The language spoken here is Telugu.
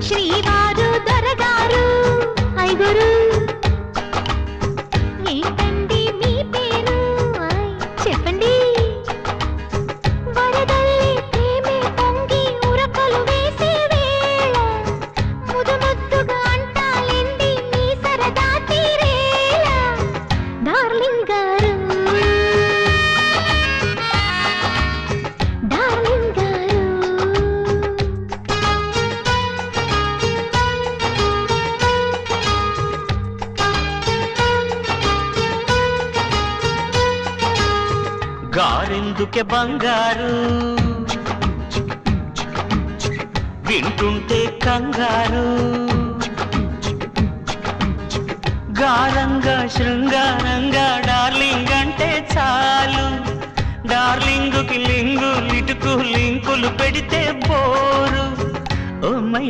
శ్రీవారు దొరగారు ఐగురు ఏంటండి మీ పేరు చెప్పండి వరదల్లి ప్రేమే పొంగి ఉరకలు వేసే వేళ ముదు ముద్దుగా అంటాలేండి మీ సరదా తీరేలా డార్లింగ్ గారు డార్లింగ్ గారు గారెందుకే బంగారు వింటుంటే కంగారు గారంగా శృంగారంగా డార్లింగ్ అంటే చాలు డార్లింగుకి లింగు లిటుకు లింకులు పెడితే బోరు ఓ మై